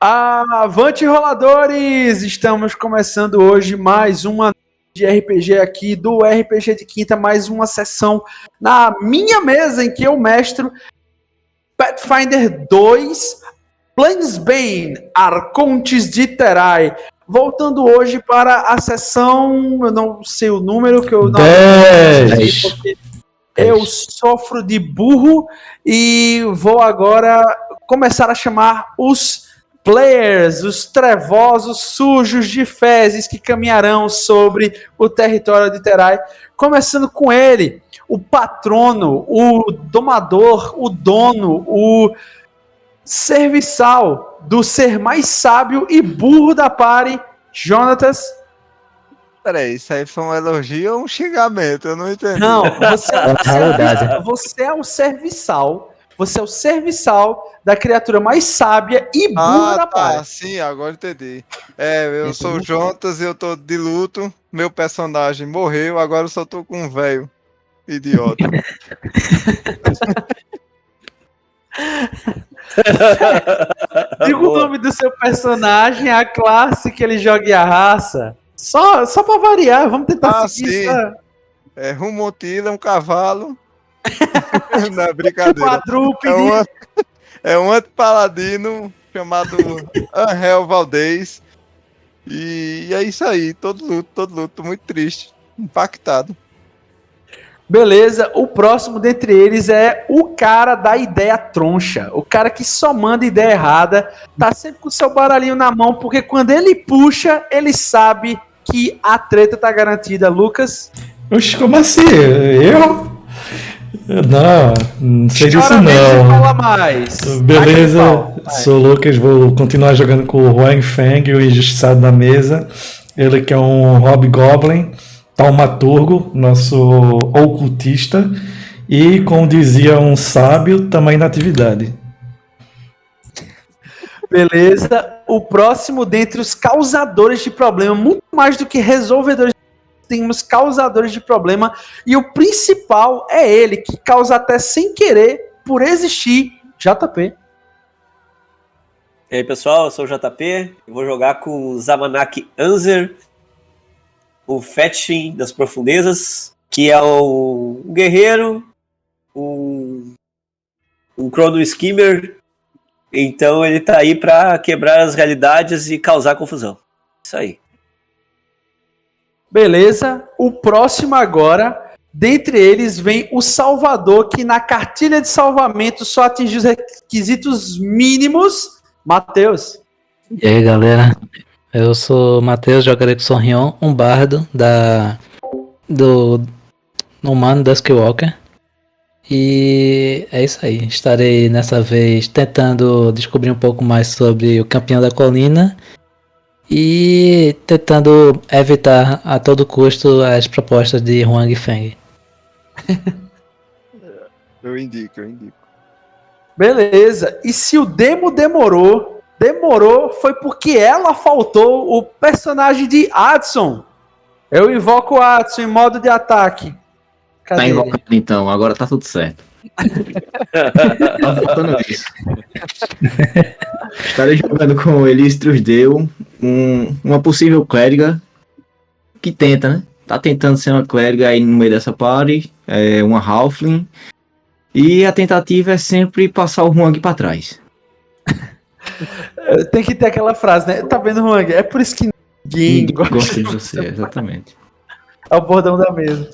Avante roladores! Estamos começando hoje mais uma de RPG aqui do RPG de Quinta, mais uma sessão na minha mesa em que eu mestro Pathfinder 2 Planesbane, Arcontes de Terai. Voltando hoje para a sessão, eu não sei o número que eu não sei porque eu sofro de burro e vou agora começar a chamar os players, os trevosos sujos de fezes que caminharão sobre o território de Terai, começando com ele, o patrono, o domador, o dono, o serviçal do ser mais sábio e burro da party, Jonatas. Peraí, isso aí foi um elogio ou um xingamento? Eu não entendi. Não, você é o serviçal. Você é o serviçal da criatura mais sábia e burra da party. Sim, agora entendi. Eu sou o Jonatas e eu tô de luto. Meu personagem morreu, agora eu só tô com um velho idiota. Diga o nome do seu personagem, a classe que ele joga e a raça. Só pra variar, vamos tentar seguir isso. Rumontila, um cavalo. Não é brincadeira. É um antipaladino chamado Angel Valdez. E é isso aí, todo luto, muito triste, impactado. Beleza, o próximo dentre eles é o cara da ideia troncha. O cara que só manda ideia errada, tá sempre com o seu baralhinho na mão, porque quando ele puxa, ele sabe que a treta tá garantida. Lucas? Oxe, como assim? Eu? Não sei disso não. Fala mais. Beleza, sou o Lucas, vou continuar jogando com o Huang Feng, o injustiçado da mesa. Ele que é um Hobgoblin, taumaturgo, nosso ocultista, e como dizia um sábio, também na atividade. Beleza, o próximo dentre os causadores de problema, muito mais do que resolvedores, temos causadores de problema, e o principal é ele, que causa até sem querer, por existir, JP. E aí pessoal, eu sou o JP, eu vou jogar com o Zamanak Anzer, o Fetching das Profundezas, que é um guerreiro, um Chrono Skimmer, então ele tá aí pra quebrar as realidades e causar confusão. Isso aí. Beleza, o próximo agora, dentre eles vem o Salvador, que na cartilha de salvamento só atingiu os requisitos mínimos. Matheus. E aí galera, eu sou o Matheus, jogarei com o Sorrion, um bardo do humano da Skywalker. E é isso aí, estarei nessa vez tentando descobrir um pouco mais sobre o campeão da colina e tentando evitar a todo custo as propostas de Huang Feng. Eu indico. Beleza, e se o demo demorou foi porque ela faltou o personagem de Adson. Eu invoco o Adson em modo de ataque. Cadê tá invocado ele? Então, agora tá tudo certo. Tá faltando isso. Estarei jogando com Elistrus Deu, uma possível clériga que tenta, né? Tá tentando ser uma clériga aí no meio dessa party, uma halfling, e a tentativa é sempre passar o Huang pra trás. Tem que ter aquela frase, né? Tá vendo, Huang? É por isso que ninguém gosta de você, exatamente. É o bordão da mesa.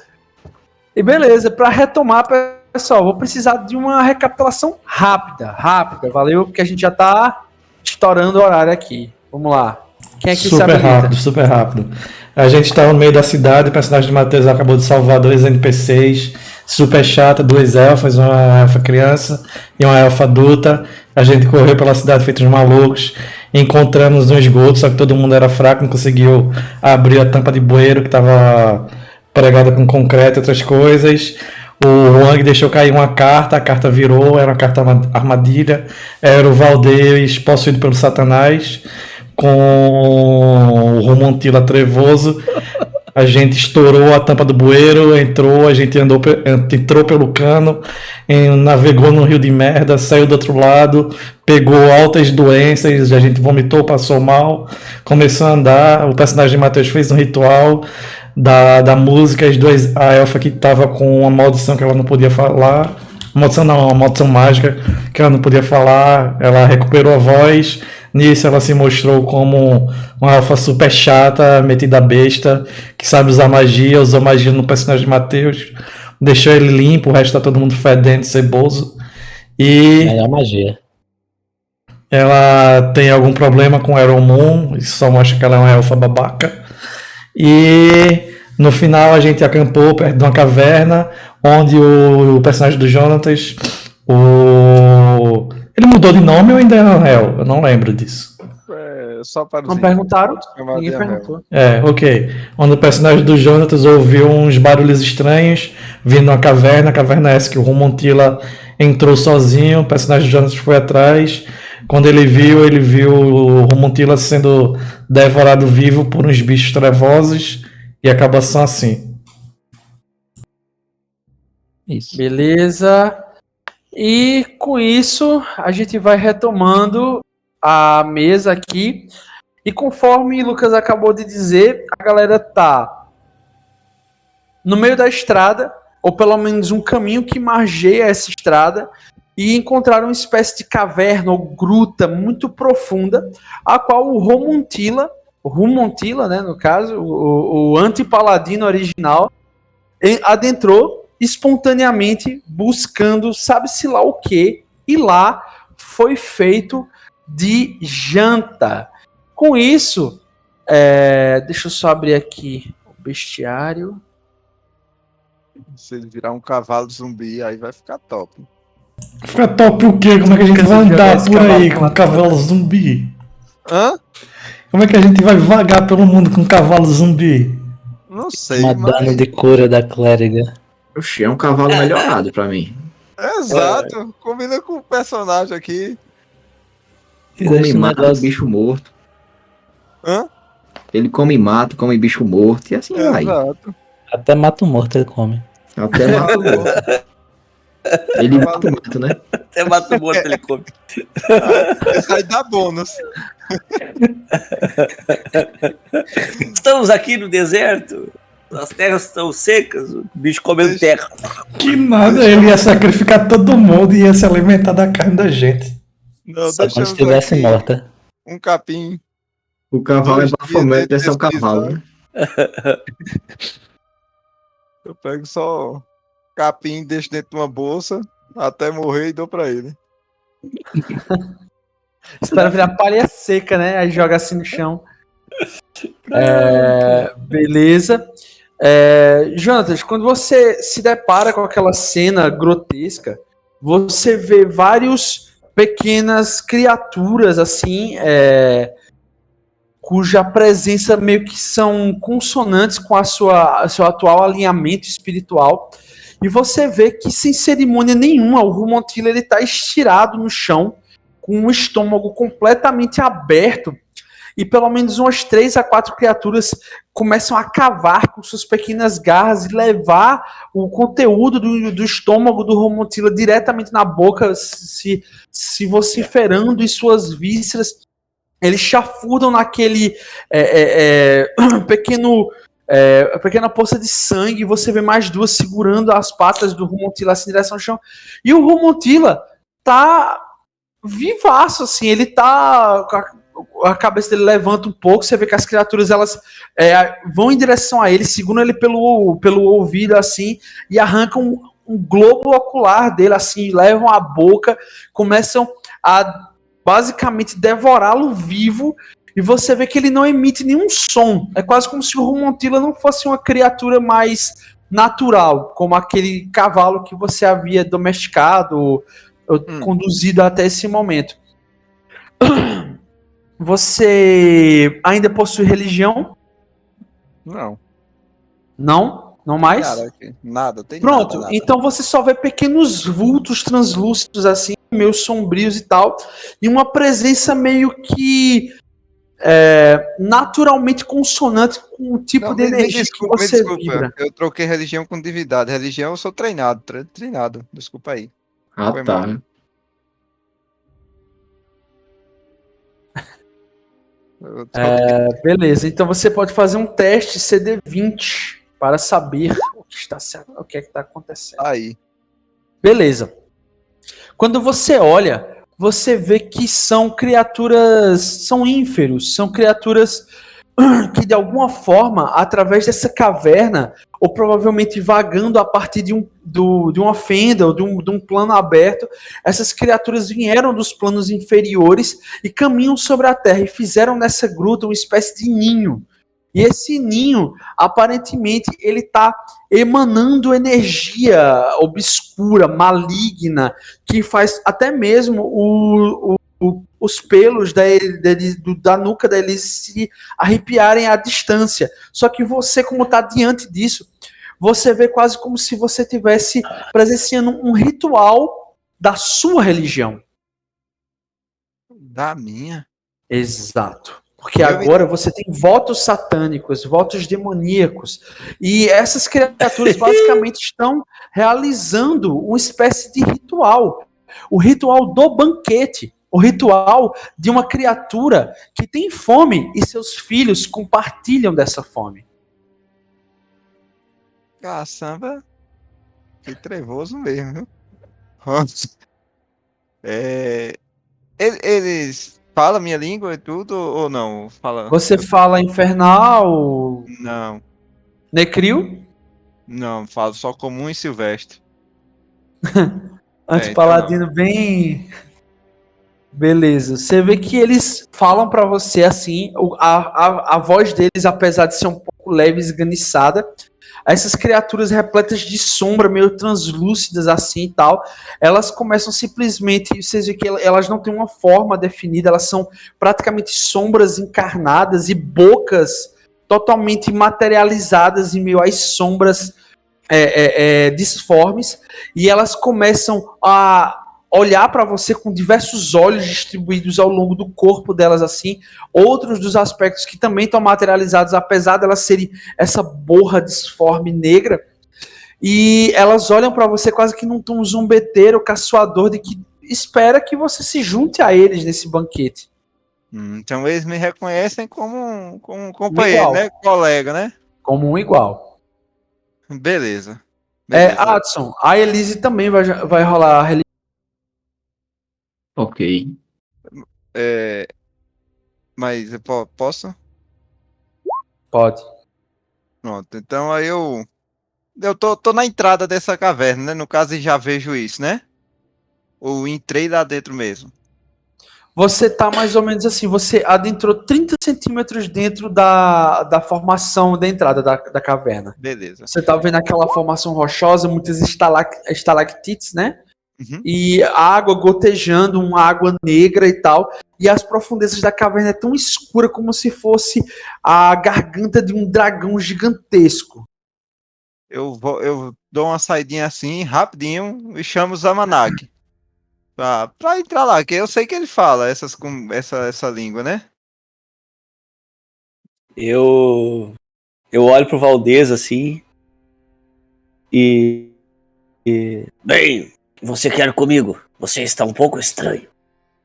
E beleza, para retomar, pessoal, vou precisar de uma recapitulação rápida, valeu? Porque a gente já tá estourando o horário aqui. Vamos lá. Quem é que super rápido. A gente tá no meio da cidade, o personagem de Matheus acabou de salvar 2 NPCs, super chata, 2 elfas, uma elfa criança e uma elfa adulta. A gente correu pela cidade feito uns malucos, encontramos um esgoto, só que todo mundo era fraco, não conseguiu abrir a tampa de bueiro que tava pregada com concreto e outras coisas. O Huang deixou cair uma carta, a carta virou, era uma carta armadilha, era o Valdez possuído pelo Satanás, com o Romontila trevoso, A gente estourou a tampa do bueiro, entrou, a gente entrou pelo cano, navegou no rio de merda, saiu do outro lado, pegou altas doenças, a gente vomitou, passou mal, começou a andar. O personagem de Matheus fez um ritual da música, a elfa que tava com uma maldição que ela não podia falar. Maldição não, uma maldição mágica que ela não podia falar, ela recuperou a voz. Nisso ela se mostrou como uma elfa super chata, metida besta, que sabe usar magia, usou magia no personagem de Matheus, deixou ele limpo, o resto tá todo mundo fedendo, ceboso. E Melhor magia. ela tem algum problema com Iron Moon, isso só mostra que ela é uma elfa babaca. E no final a gente acampou perto de uma caverna, onde o personagem do Jonatas, ele mudou de nome ou ainda é Angel? Eu não lembro disso. Só para Não perguntaram? Ninguém perguntou. Ok. Onde o personagem do Jonatas ouviu uns barulhos estranhos vindo uma caverna, a caverna essa que o Romontila entrou sozinho, o personagem do Jonatas foi atrás. Quando ele viu o Romontila sendo devorado vivo por uns bichos trevosos e acaba só assim. Isso. Beleza. E com isso, a gente vai retomando a mesa aqui. E conforme o Lucas acabou de dizer, a galera tá no meio da estrada, ou pelo menos um caminho que margeia essa estrada, e encontraram uma espécie de caverna ou gruta muito profunda, a qual o Romontila, né, no caso, o anti-paladino original, adentrou espontaneamente buscando sabe-se lá o que, e lá foi feito de janta. Com isso, deixa eu só abrir aqui o bestiário. Se ele virar um cavalo zumbi, aí vai ficar top. Fica top o quê? Como é que a gente vai andar por aí com um cavalo zumbi? Hã? Como é que a gente vai vagar pelo mundo com um cavalo zumbi? Não sei, Uma mas... dano de cura da clériga. Oxi, é um cavalo melhorado pra mim. Exato, combina com o personagem aqui. E Come deixa e o mata negócio. bicho morto. Hã? Ele come e mata, come bicho morto e assim vai. Exato. Até mata o morto ele come. Até mata o morto. Ele mata o morto, né? Até mata o morto, ele come. Isso aí dá bônus. Estamos aqui no deserto. As terras estão secas. O bicho comendo terra. Que nada, ele ia sacrificar todo mundo e ia se alimentar da carne da gente. Não, Só quando deixamos estivesse aqui morta. um capim. O cavalo é 2 dias bafomete, de esse é o pesquisa. cavalo, né? Eu pego só capim, deixo dentro de uma bolsa até morrer e dou pra ele. Espera virar palha seca, né? Aí joga assim no chão. Beleza. Jonatas, quando você se depara com aquela cena grotesca, você vê vários pequenas criaturas assim, cuja presença meio que são consonantes com seu atual alinhamento espiritual. E você vê que sem cerimônia nenhuma, o Romontila ele está estirado no chão, com o estômago completamente aberto, e pelo menos umas 3 a 4 criaturas começam a cavar com suas pequenas garras e levar o conteúdo do estômago do Romontila diretamente na boca, se vociferando em suas vísceras. Eles chafurdam naquele pequena poça de sangue. Você vê mais 2 segurando as patas do Romontila assim, em direção ao chão. E o Romontila tá vivaço, assim, ele tá... A cabeça dele levanta um pouco, você vê que as criaturas elas vão em direção a ele, seguram ele pelo ouvido assim, e arrancam um globo ocular dele assim, levam a boca, começam a basicamente devorá-lo vivo, e você vê que ele não emite nenhum som. É quase como se o Romontila não fosse uma criatura mais natural, como aquele cavalo que você havia domesticado ou conduzido até esse momento. Você ainda possui religião? Não. Não? Não mais? Caraca, nada, tem Pronto, nada. então você só vê pequenos vultos translúcidos assim, meio sombrios e tal, e uma presença meio que naturalmente consonante com o tipo Não, de energia que você vibra. Eu troquei religião com divindade. Religião eu sou treinado, treinado. Desculpa aí. Ah, Foi tá. mal. Eu troquei. Beleza, então você pode fazer um teste CD20 para saber o que está acontecendo. Aí. Beleza. Quando você olha, você vê que são criaturas, são ínferos, são criaturas que de alguma forma, através dessa caverna, ou provavelmente vagando a partir de uma fenda ou de um plano aberto, essas criaturas vieram dos planos inferiores e caminham sobre a Terra e fizeram nessa gruta uma espécie de ninho. E esse ninho, aparentemente, ele está emanando energia obscura, maligna, que faz até mesmo os pelos da nuca deles se arrepiarem à distância. Só que você, como está diante disso, você vê quase como se você estivesse presenciando um ritual da sua religião. Da minha. Exato. Porque agora você tem votos satânicos, votos demoníacos. E essas criaturas basicamente estão realizando uma espécie de ritual. O ritual do banquete. O ritual de uma criatura que tem fome e seus filhos compartilham dessa fome. Caçamba. Que trevoso mesmo, viu? Nossa. Eles falam minha língua e tudo ou não? Fala. Você fala infernal, Não, necril, não, falo só comum e silvestre. antipaladino bem... Beleza. Você vê que eles falam pra você assim, a voz deles, apesar de ser um pouco leve e esganiçada, essas criaturas repletas de sombra, meio translúcidas assim e tal, elas começam simplesmente, vocês veem que elas não têm uma forma definida, elas são praticamente sombras encarnadas e bocas totalmente materializadas em meio às sombras disformes, e elas começam a olhar para você com diversos olhos distribuídos ao longo do corpo delas assim, outros dos aspectos que também estão materializados, apesar delas serem essa borra disforme negra, e elas olham para você quase que num tom zombeteiro, caçoador, de que espera que você se junte a eles nesse banquete. Então eles me reconhecem como um companheiro, Igual. né? Colega, né? Como um igual. Beleza. Beleza. Adson, a Elise também vai rolar a religião. Ok. Mas eu posso? Pode. Pronto. Então aí eu tô na entrada dessa caverna, né? No caso, e já vejo isso, né? Ou entrei lá dentro mesmo. Você tá mais ou menos assim, você adentrou 30 centímetros dentro da formação da entrada da caverna. Beleza. Você tá vendo aquela formação rochosa, muitas estalactites, né? Uhum. E a água gotejando, uma água negra e tal. E as profundezas da caverna é tão escura como se fosse a garganta de um dragão gigantesco. Eu dou uma saidinha assim, rapidinho, e chamo o Zamanak. Pra entrar lá, que eu sei que ele fala essa língua, né? Eu olho pro Valdez assim e... Bem, você quer comigo? Você está um pouco estranho.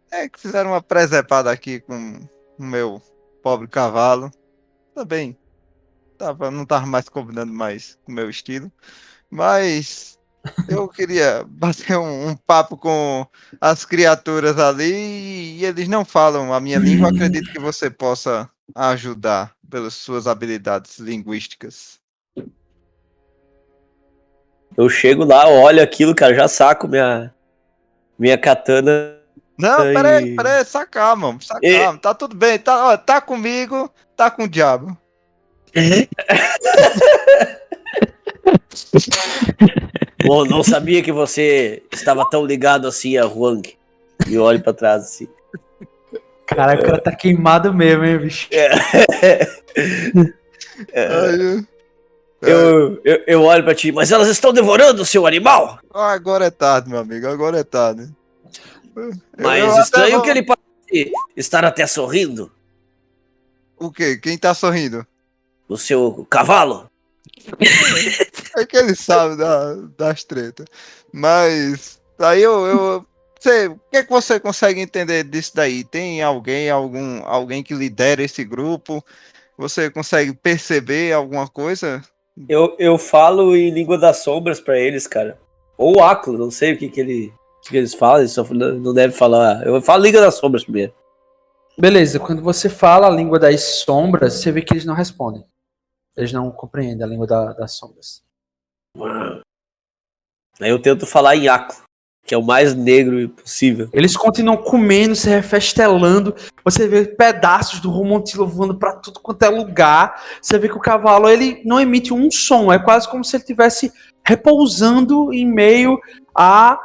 É que fizeram uma presepada aqui com o meu pobre cavalo. Também não tava mais combinando mais com o meu estilo. Mas eu queria bater um papo com as criaturas ali e eles não falam a minha língua. Acredito que você possa ajudar pelas suas habilidades linguísticas. Eu chego lá, olho aquilo, cara, já saco minha katana. Não, e- peraí, sacar, mano. Sacar, tá tudo bem, tá comigo, tá com o diabo. Bom, não sabia que você estava tão ligado assim a Huang. E eu olho pra trás assim. Caraca, o cara tá queimado mesmo, hein, bicho? Eu olho pra ti, mas elas estão devorando o seu animal? Agora é tarde, meu amigo, agora é tarde. Mas Eu até estranho vou- que ele parece estar até sorrindo. O quê? Quem tá sorrindo? O seu cavalo? É que ele sabe das tretas. Mas aí o que é que você consegue entender disso daí? Tem alguém que lidera esse grupo? Você consegue perceber alguma coisa? Eu falo em língua das sombras pra eles, cara. Ou o Aclo, não sei o que eles falam, eles só não devem falar. Eu falo língua das sombras primeiro. Beleza, quando você fala a língua das sombras, você vê que eles não respondem. Eles não compreendem a língua das sombras. Aí eu tento falar em Aclo, que é o mais negro possível. Eles continuam comendo, se refestelando. Você vê pedaços do Romontilo voando pra tudo quanto é lugar. Você vê que o cavalo ele não emite um som. É quase como se ele estivesse repousando em meio a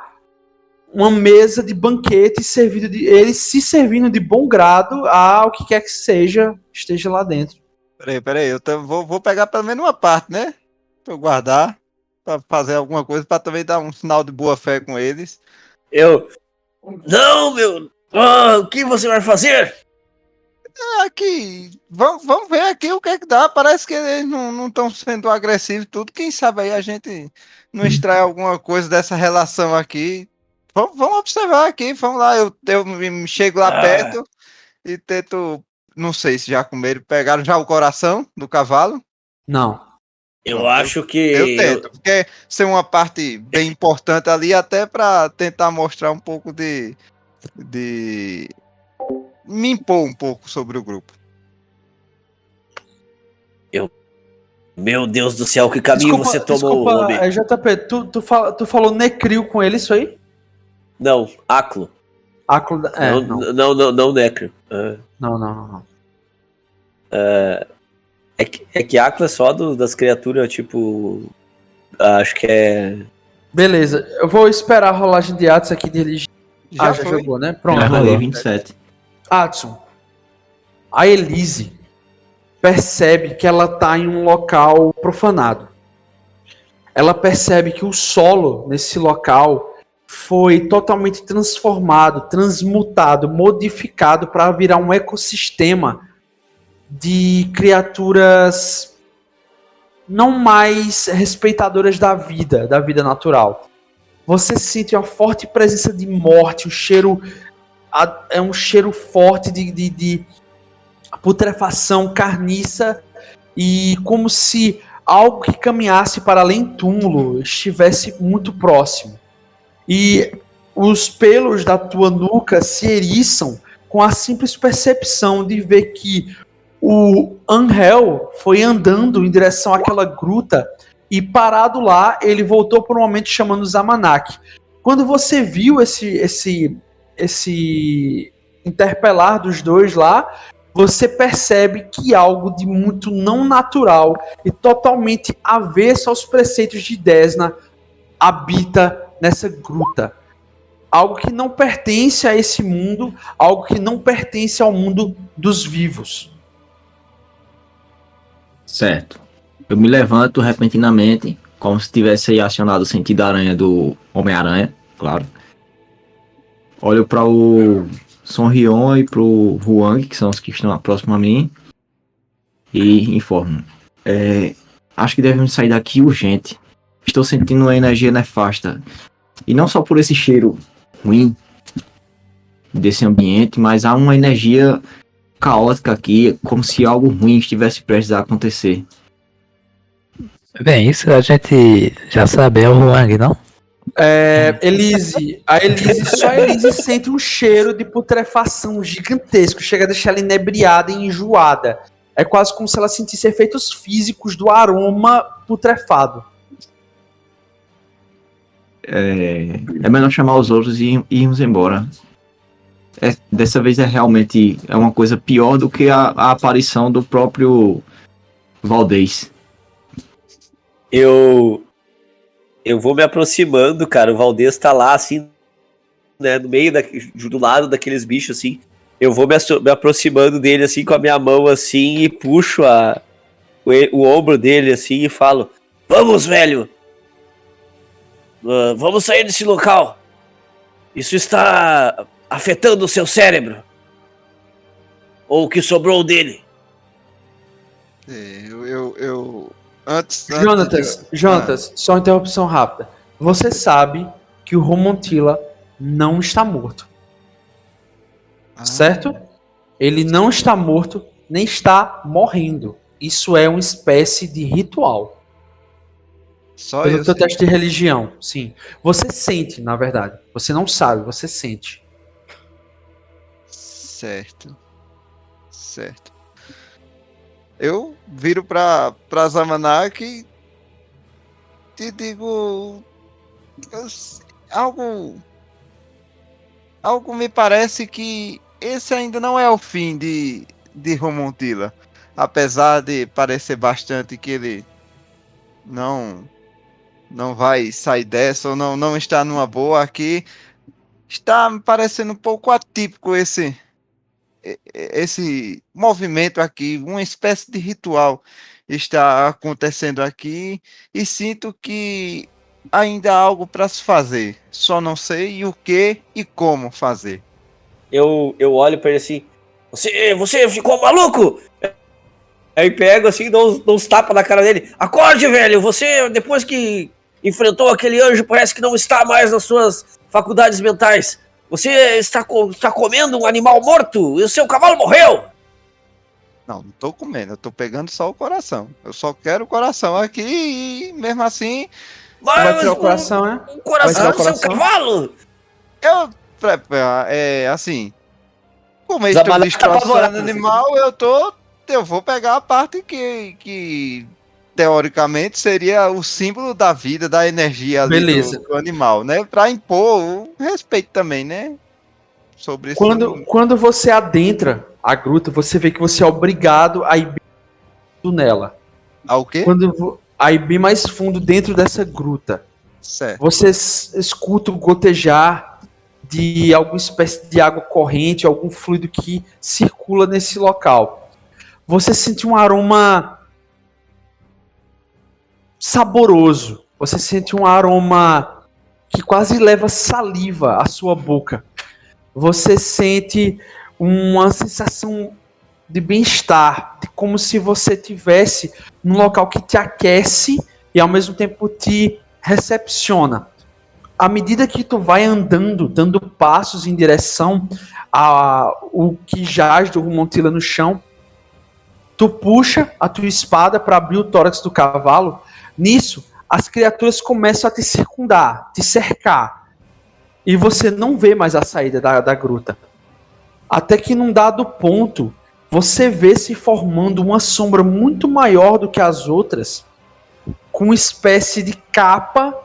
uma mesa de banquete, ele se servindo de bom grado ao que quer que esteja lá dentro. Peraí, vou pegar pelo menos uma parte, né? Pra eu guardar, pra fazer alguma coisa, pra também dar um sinal de boa fé com eles. Não, meu! O que você vai fazer? Aqui, vamos ver aqui o que é que dá. Parece que eles não estão sendo agressivos tudo. Quem sabe aí a gente não extrai alguma coisa dessa relação aqui. Vamos observar aqui, vamos lá. Eu me chego lá perto e tento, não sei se já comeram, pegaram já o coração do cavalo. Não. Eu Pronto, acho que... Eu tento, porque ser uma parte bem importante ali, até para tentar mostrar um pouco de me impor um pouco sobre o grupo. Meu Deus do céu, que caminho você tomou, homem? JP, tu falou Necril com ele, isso aí? Não, Aclo. Aclo, Não, Necro. Não. É que Aclo é só das criaturas, tipo... Acho que é... Beleza, eu vou esperar a rolagem de Atsu aqui dele. Já foi? jogou, né? Pronto. Já rolei 27. Atsu, a Elise percebe que ela tá em um local profanado. Ela percebe que o solo nesse local foi totalmente transformado, transmutado, modificado para virar um ecossistema de criaturas não mais respeitadoras da vida natural. Você sente uma forte presença de morte, é um cheiro forte de putrefação carniça e como se algo que caminhasse para além túmulo estivesse muito próximo. E os pelos da tua nuca se eriçam com a simples percepção de ver que o Angel foi andando em direção àquela gruta e parado lá, ele voltou por um momento chamando Zamanak. Quando você viu esse interpelar dos dois lá, você percebe que algo de muito não natural e totalmente avesso aos preceitos de Desna habita nessa gruta. Algo que não pertence a esse mundo, algo que não pertence ao mundo dos vivos. Certo. Eu me levanto repentinamente, como se tivesse aí acionado o sentido da aranha do Homem-Aranha, claro. Olho para o Sonrion e para o Huang, que são os que estão próximos a mim, e informo. Acho que devemos sair daqui urgente. Estou sentindo uma energia nefasta. E não só por esse cheiro ruim desse ambiente, mas há uma energia caótica aqui, como se algo ruim estivesse prestes a acontecer. Bem, isso a gente já sabe, é o Huang, não? Elise, só a Elise sente um cheiro de putrefação gigantesco, chega a deixar ela inebriada e enjoada. É quase como se ela sentisse efeitos físicos do aroma putrefado. É melhor chamar os outros e irmos embora. Dessa vez realmente uma coisa pior do que a aparição do próprio Valdez. Eu vou me aproximando, cara. O Valdez tá lá, assim, né, no meio, do lado daqueles bichos, assim. Eu vou me aproximando dele, assim, com a minha mão, assim, e puxo o ombro dele, assim, e falo: Vamos, velho! Vamos sair desse local! Isso está afetando o seu cérebro. Ou o que sobrou dele. Antes Jonatas, só uma interrupção rápida. Você sabe que o Romontila não está morto, certo? Ele não está morto, nem está morrendo. Isso é uma espécie de ritual. Só Pelo eu teu sei. teste de religião, sim. Você sente, na verdade. Você não sabe, você sente. Certo. Eu viro pra Zamanak e te digo. Algo me parece que esse ainda não é o fim de Romontila. Apesar de parecer bastante que ele não vai sair dessa ou não está numa boa aqui, está me parecendo um pouco atípico esse movimento aqui, uma espécie de ritual está acontecendo aqui e sinto que ainda há algo para se fazer. Só não sei o que e como fazer. Eu olho pra ele assim, você ficou maluco? Aí pego assim, dou uns tapas na cara dele. Acorde, velho, você depois que enfrentou aquele anjo parece que não está mais nas suas faculdades mentais. Você está comendo um animal morto e o seu cavalo morreu. Não tô comendo, eu tô pegando só o coração. Eu só quero o coração aqui e mesmo assim Vai Mas tirar o coração, né? o Vai coração tirar o do seu coração? cavalo. eu assim, como eles estão Zamanaki tá destroçando apavorado. animal, eu vou pegar a parte que teoricamente seria o símbolo da vida, da energia ali Beleza. do animal, né? Para impor o respeito também, né? Sobre esse Quando você adentra a gruta, você vê que você é obrigado a ir bem fundo nela. ao quê? A ir bem mais fundo dentro dessa gruta. Certo. Você escuta o gotejar de alguma espécie de água corrente, algum fluido que circula nesse local. Você sente um aroma saboroso. Você sente um aroma que quase leva saliva à sua boca. Você sente uma sensação de bem-estar, de como se você estivesse num local que te aquece e ao mesmo tempo te recepciona. À medida que tu vai andando, dando passos em direção ao que jaz do Romontila no chão, tu puxa a tua espada para abrir o tórax do cavalo. Nisso, as criaturas começam a te circundar, te cercar. E você não vê mais a saída da gruta. Até que num dado ponto, você vê se formando uma sombra muito maior do que as outras, com uma espécie de capa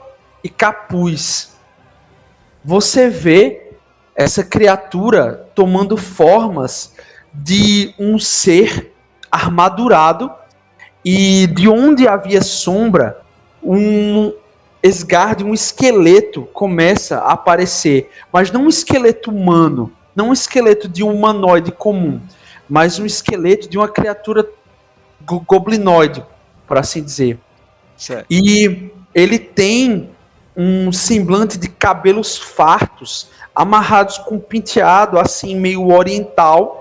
e capuz. Você vê essa criatura tomando formas de um ser armadurado, e de onde havia sombra, um esgarde, um esqueleto começa a aparecer, mas não um esqueleto humano, não um esqueleto de um humanoide comum, mas um esqueleto de uma criatura goblinoide, por assim dizer. Certo. E ele tem um semblante de cabelos fartos, amarrados com um penteado assim meio oriental.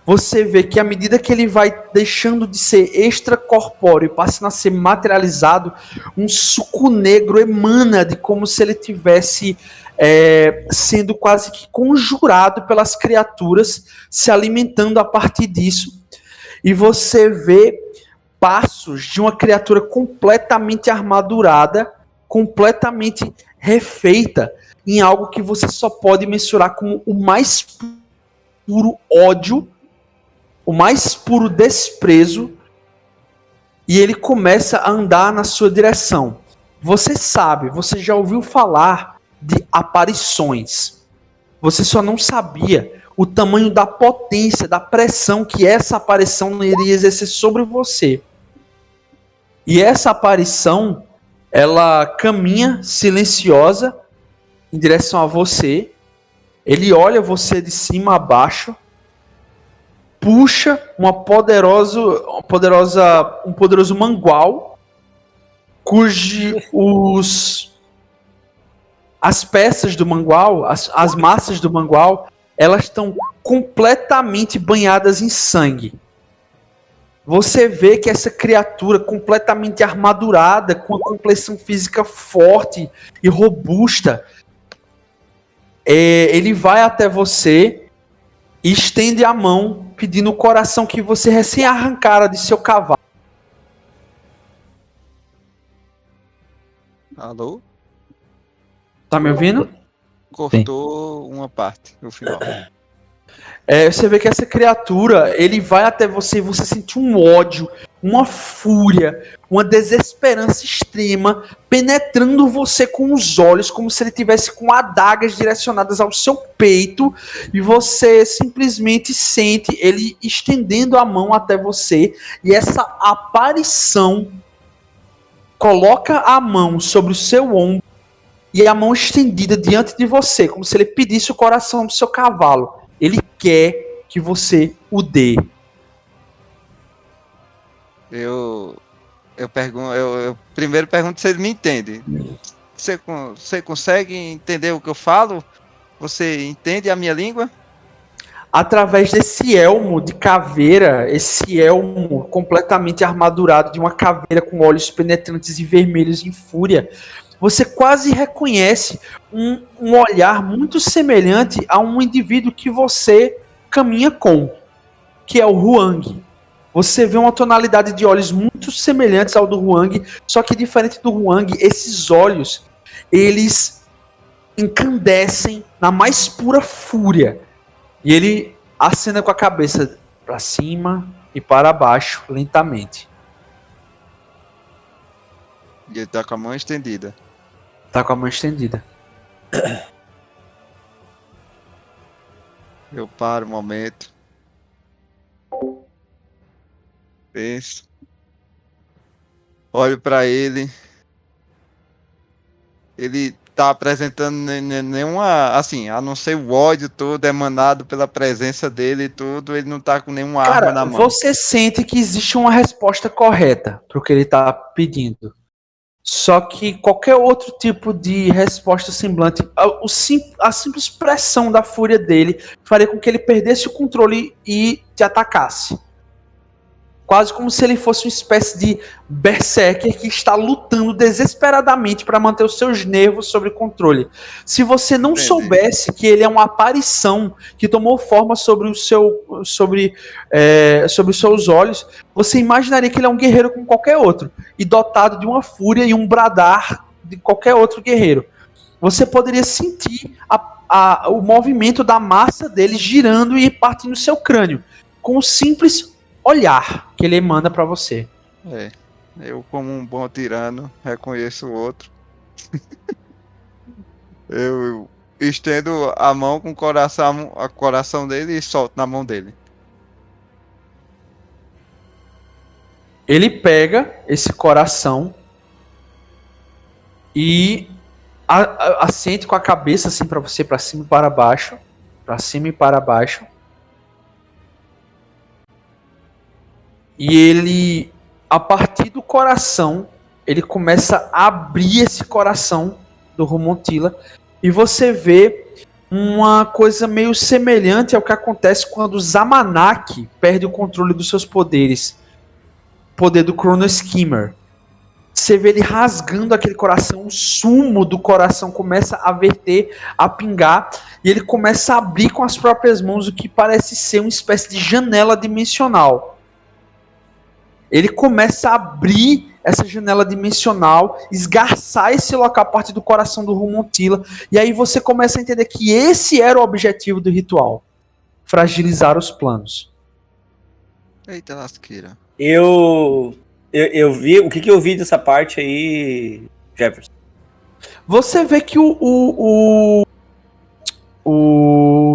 Você vê que à medida que ele vai deixando de ser extracorpóreo e passando a ser materializado, um suco negro emana de como se ele tivesse sendo quase que conjurado pelas criaturas, se alimentando a partir disso. E você vê passos de uma criatura completamente armadurada, completamente refeita, em algo que você só pode mensurar como o mais puro ódio, o mais puro desprezo, e ele começa a andar na sua direção. Você sabe, você já ouviu falar de aparições. Você só não sabia o tamanho da potência, da pressão que essa aparição iria exercer sobre você. E essa aparição, ela caminha silenciosa em direção a você. Ele olha você de cima a baixo, puxa um poderoso mangual, as peças do mangual, as massas do mangual, elas estão completamente banhadas em sangue. Você vê que essa criatura completamente armadurada, com uma complexão física forte e robusta, ele vai até você e estende a mão, pedindo o coração que você recém arrancara de seu cavalo. Alô? Tá me ouvindo? Cortou uma parte, no final. Você vê que essa criatura, ele vai até você e você sente um ódio, uma fúria, uma desesperança extrema, penetrando você com os olhos, como se ele tivesse com adagas direcionadas ao seu peito, e você simplesmente sente ele estendendo a mão até você, e essa aparição coloca a mão sobre o seu ombro, e a mão estendida diante de você, como se ele pedisse o coração do seu cavalo. Ele quer que você o dê. Eu primeiro pergunto se ele me entende. Você consegue entender o que eu falo? Você entende a minha língua? Através desse elmo de caveira, esse elmo completamente armadurado de uma caveira com olhos penetrantes e vermelhos em fúria, você quase reconhece um olhar muito semelhante a um indivíduo que você caminha com, que é o Huang. Você vê uma tonalidade de olhos muito semelhantes ao do Huang, só que diferente do Huang, esses olhos, eles incandescem na mais pura fúria. E ele acena com a cabeça para cima e para baixo, lentamente. E ele tá com a mão estendida. Tá com a mão estendida. Eu paro um momento. Penso. Olho pra ele. Ele tá apresentando nenhuma, assim, a não ser o ódio todo emanado pela presença dele e tudo, ele não tá com nenhuma arma na mão. Você sente que existe uma resposta correta pro que ele tá pedindo. Só que qualquer outro tipo de resposta semblante, a simples pressão da fúria dele faria com que ele perdesse o controle e te atacasse. Quase como se ele fosse uma espécie de berserker que está lutando desesperadamente para manter os seus nervos sob controle. Se você não soubesse que ele é uma aparição que tomou forma sobre os seus olhos, você imaginaria que ele é um guerreiro como qualquer outro, e dotado de uma fúria e um bradar de qualquer outro guerreiro. Você poderia sentir o movimento da massa dele girando e partindo no seu crânio, com um simples olhar que ele emana para você. Eu, como um bom tirano, reconheço o outro. Eu estendo a mão com o coração dele e solto na mão dele. Ele pega esse coração e assente com a cabeça assim para você, para cima e para baixo, para cima e para baixo. E ele, a partir do coração, ele começa a abrir esse coração do Homuncula, e você vê uma coisa meio semelhante ao que acontece quando Zamanak perde o controle dos seus poderes. Poder do Chrono Skimmer. Você vê ele rasgando aquele coração, o sumo do coração começa a verter, a pingar, e ele começa a abrir com as próprias mãos o que parece ser uma espécie de janela dimensional. Ele começa a abrir essa janela dimensional, esgarçar esse local a partir do coração do Homuncula, e aí você começa a entender que esse era o objetivo do ritual: fragilizar os planos. Eita lasqueira. Eu vi. O que eu vi dessa parte aí, Jefferson? Você vê que o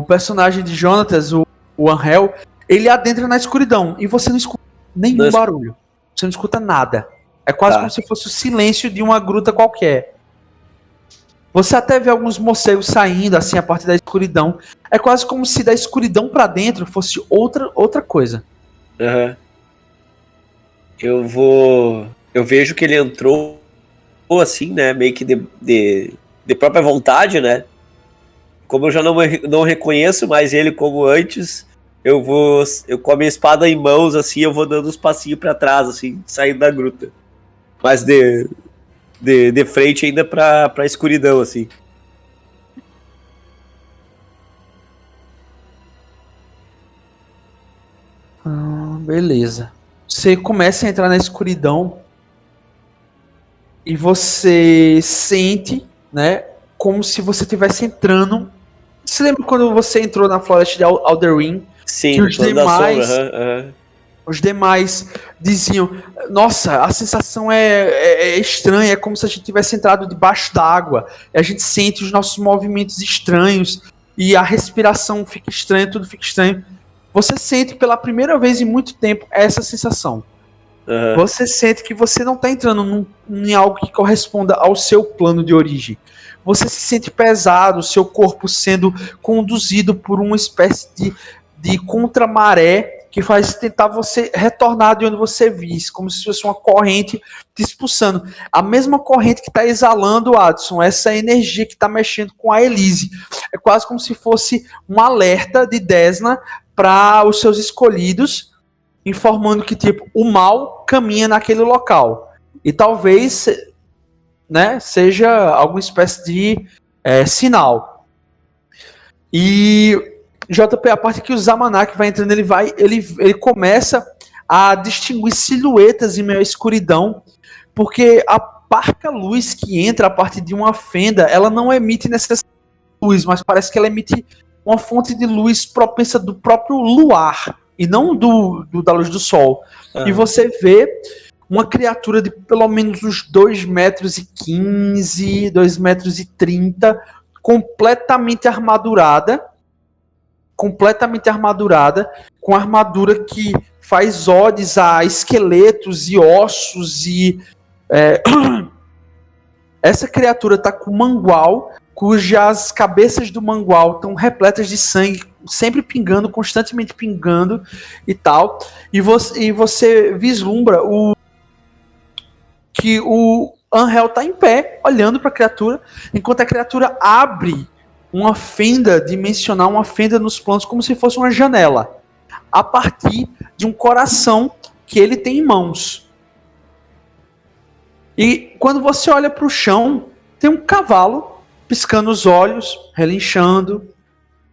personagem de Jonatas, o Angel, ele adentra na escuridão e você não escuta nenhum barulho. Você não escuta nada. É quase como se fosse o silêncio de uma gruta qualquer. Você até vê alguns morcegos saindo assim a partir da escuridão. É quase como se da escuridão pra dentro fosse outra coisa. Uhum. Eu vejo que ele entrou assim, né? Meio que de própria vontade, né? Como eu já não reconheço mais ele como antes, eu com a minha espada em mãos, assim, eu vou dando uns passinhos pra trás, assim, saindo da gruta. Mas de frente ainda pra escuridão, assim. Beleza. Você começa a entrar na escuridão e você sente, né, como se você estivesse entrando. Você lembra quando você entrou na floresta de Alderwin? Sim, Que os plano da demais, sombra. os demais diziam: nossa, a sensação é estranha, é como se a gente tivesse entrado debaixo d'água. A gente sente os nossos movimentos estranhos e a respiração fica estranha, tudo fica estranho. Você sente pela primeira vez em muito tempo essa sensação. Você sente que você não está entrando em algo que corresponda ao seu plano de origem. Você se sente pesado, seu corpo sendo conduzido por uma espécie de contramaré que faz tentar você retornar de onde você visse, como se fosse uma corrente te expulsando. A mesma corrente que está exalando, Adson, essa energia que está mexendo com a Elise. É quase como se fosse um alerta de Desna para os seus escolhidos, informando que tipo o mal caminha naquele local. E talvez, né, seja alguma espécie de sinal. E JP, a parte que o Zamanak vai entrando, ele começa a distinguir silhuetas em meio à escuridão, porque a parca luz que entra a partir de uma fenda, ela não emite necessariamente luz, mas parece que ela emite uma fonte de luz propensa do próprio luar, e não da luz do sol. E você vê uma criatura de pelo menos uns 2,15 metros, 2,30 metros, completamente armadurada, com armadura que faz odes a esqueletos e ossos, e essa criatura está com um mangual, cujas cabeças do mangual estão repletas de sangue, sempre pingando, constantemente pingando e tal. E você vislumbra que o Angel está em pé, olhando para a criatura, enquanto a criatura abre uma fenda dimensional, uma fenda nos planos, como se fosse uma janela, a partir de um coração que ele tem em mãos. E quando você olha para o chão, tem um cavalo piscando os olhos, relinchando,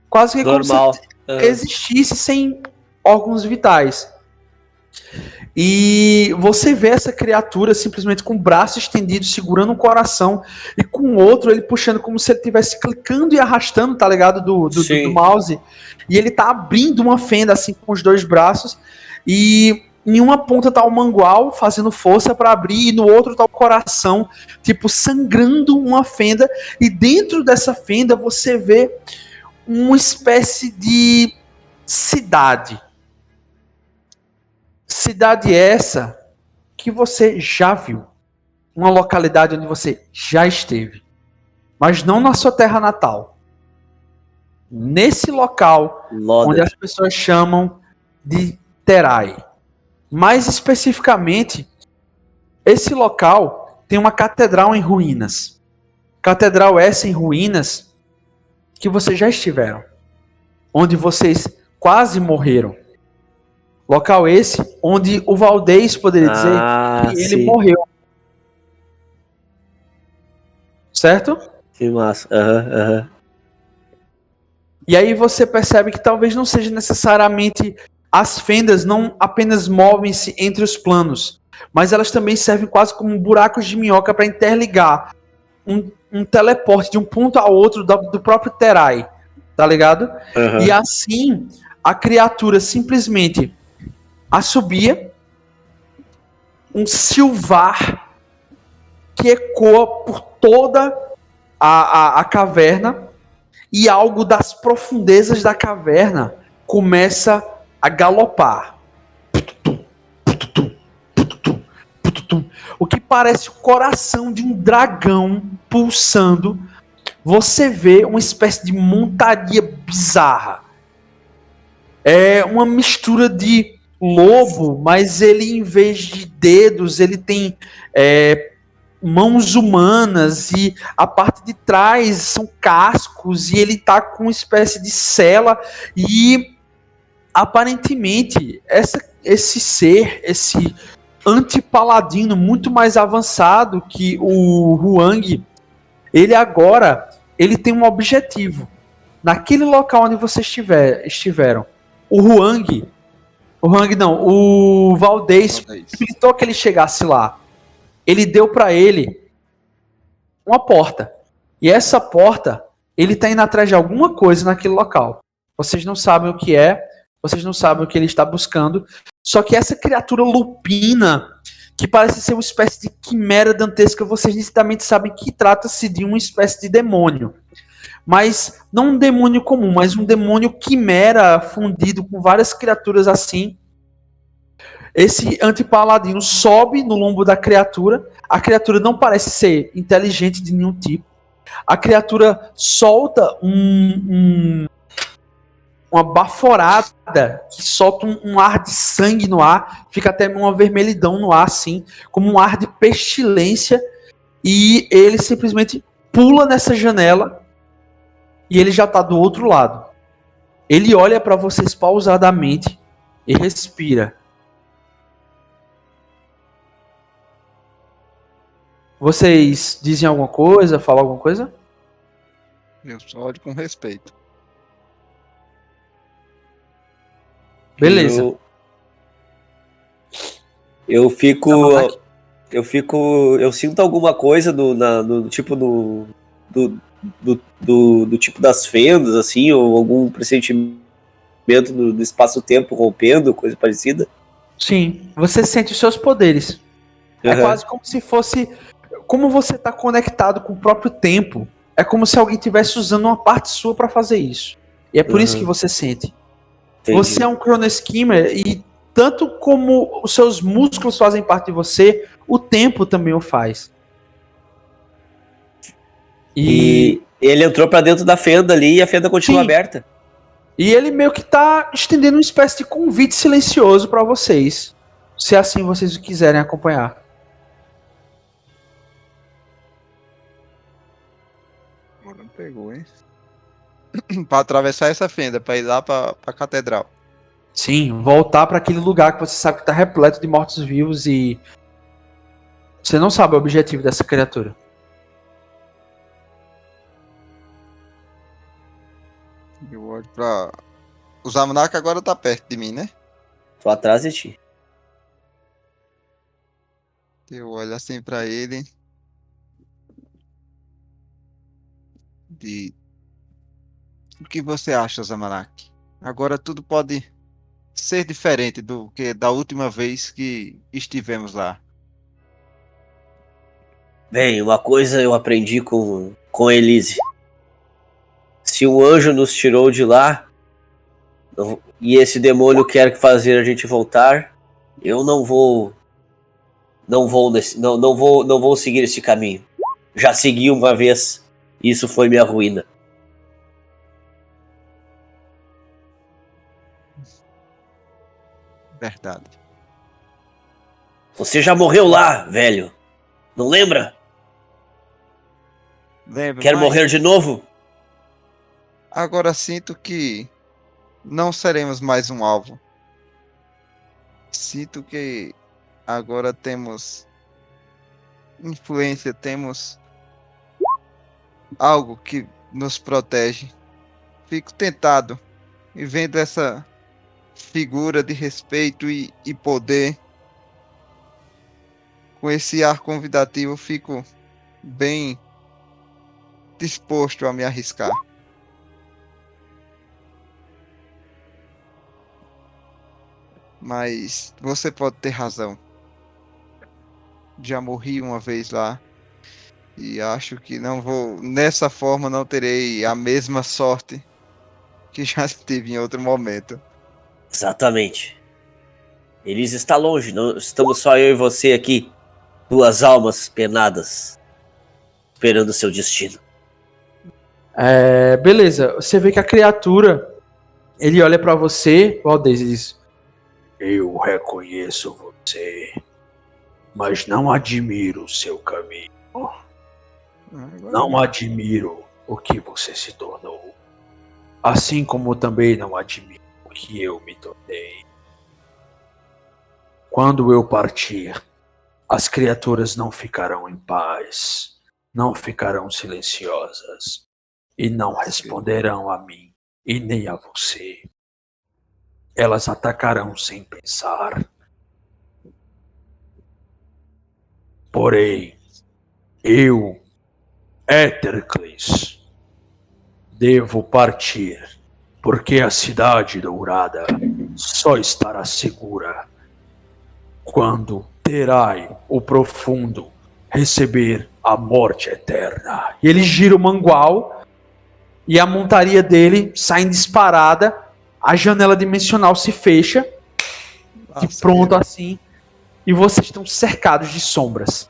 quase que normal, como se existisse sem órgãos vitais. E você vê essa criatura simplesmente com o braço estendido, segurando um coração, e com o outro ele puxando como se ele estivesse clicando e arrastando, tá ligado? Do mouse. E ele tá abrindo uma fenda assim com os dois braços, e em uma ponta tá o mangual fazendo força para abrir, e no outro tá o coração, tipo, sangrando uma fenda, e dentro dessa fenda você vê uma espécie de cidade. Cidade essa que você já viu. Uma localidade onde você já esteve. Mas não na sua terra natal. Nesse local onde as pessoas chamam de Terai. Mais especificamente, esse local tem uma catedral em ruínas. Catedral essa em ruínas que vocês já estiveram. Onde vocês quase morreram. Local esse onde o Valdez poderia dizer que ele morreu. Certo? Que massa. E aí você percebe que talvez não seja necessariamente... As fendas não apenas movem-se entre os planos, mas elas também servem quase como buracos de minhoca para interligar um teleporte de um ponto a outro do próprio Terai. Tá ligado? E assim, a criatura simplesmente assobia, um silvar que ecoa por toda a caverna, e algo das profundezas da caverna começa a galopar. O que parece o coração de um dragão pulsando. Você vê uma espécie de montaria bizarra. É uma mistura de lobo, mas ele, em vez de dedos, ele tem mãos humanas, e a parte de trás são cascos, e ele tá com uma espécie de cela, e aparentemente, esse anti-paladino muito mais avançado que o Huang, ele tem um objetivo. Naquele local onde vocês estiveram, o Valdez facilitou que ele chegasse lá. Ele deu para ele uma porta. E essa porta, ele tá indo atrás de alguma coisa naquele local. Vocês não sabem o que é, vocês não sabem o que ele está buscando. Só que essa criatura lupina, que parece ser uma espécie de quimera dantesca, vocês nitidamente sabem que trata-se de uma espécie de demônio. Mas não um demônio comum, mas um demônio quimera fundido com várias criaturas assim. Esse antipaladino sobe no lombo da criatura. A criatura não parece ser inteligente de nenhum tipo. A criatura solta uma baforada que solta um ar de sangue no ar. Fica até uma vermelhidão no ar, assim, como um ar de pestilência. E ele simplesmente pula nessa janela. E ele já está do outro lado. Ele olha para vocês pausadamente e respira. Vocês dizem alguma coisa? Falam alguma coisa? Eu só olho com respeito. Beleza. Eu sinto alguma coisa do tipo do tipo das fendas, assim, ou algum pressentimento do espaço-tempo rompendo, coisa parecida? Sim, você sente os seus poderes. É quase como se fosse... Como você está conectado com o próprio tempo, é como se alguém estivesse usando uma parte sua para fazer isso. E é por isso que você sente. Entendi. Você é um Chrono Skimmer e tanto como os seus músculos fazem parte de você, o tempo também o faz. E ele entrou pra dentro da fenda ali e a fenda continua aberta. E ele meio que tá estendendo uma espécie de convite silencioso pra vocês. Se assim vocês quiserem acompanhar. Agora pegou, hein? Pra atravessar essa fenda, pra ir lá pra catedral. Sim, voltar pra aquele lugar que você sabe que tá repleto de mortos-vivos e... Você não sabe o objetivo dessa criatura. Eu olho pra... O Zamanak agora tá perto de mim, né? Tô atrás de ti. Eu olho assim pra ele. O que você acha, Zamanak? Agora tudo pode ser diferente do que da última vez que estivemos lá. Bem, uma coisa eu aprendi com Elise. Se o anjo nos tirou de lá e esse demônio quer fazer a gente voltar, eu não vou seguir esse caminho. Já segui uma vez, isso foi minha ruína. Verdade. Você já morreu lá, velho. Não lembra? Lembro, Quer mas morrer de novo? agora sinto que não seremos mais um alvo. Sinto que agora temos influência, temos algo que nos protege. Fico tentado e vendo essa figura de respeito e poder com esse ar convidativo, fico bem disposto a me arriscar. Mas você pode ter razão. Já morri uma vez lá e acho que não vou, nessa forma não terei a mesma sorte que já tive em outro momento. Exatamente. Elise está longe, não estamos só eu e você aqui. Duas almas penadas, esperando o seu destino. Beleza, você vê que a criatura, ele olha pra você, Valdez, e diz: eu reconheço você, mas não admiro o seu caminho. Não admiro o que você se tornou. Assim como também não admiro o que eu me tornei. Quando eu partir, as criaturas não ficarão em paz, não ficarão silenciosas e não responderão a mim e nem a você. Elas atacarão sem pensar. Porém, eu, Étercles, devo partir, porque a Cidade Dourada só estará segura quando Terai, o Profundo, receber a morte eterna. E ele gira o mangual e a montaria dele sai disparada, a janela dimensional se fecha e pronto assim, e vocês estão cercados de sombras.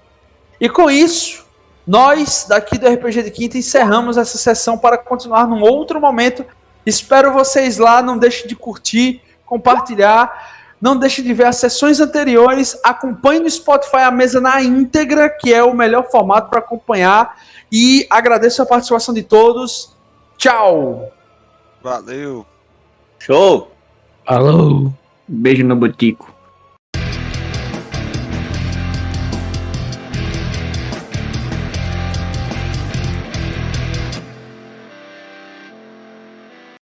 E com isso, nós daqui do RPG de Quinta encerramos essa sessão para continuar num outro momento. Espero vocês lá, não deixe de curtir, compartilhar. Não deixe de ver as sessões anteriores. Acompanhe no Spotify a mesa na íntegra, que é o melhor formato para acompanhar. E agradeço a participação de todos. Tchau! Valeu! Show! Alô! Beijo no botico.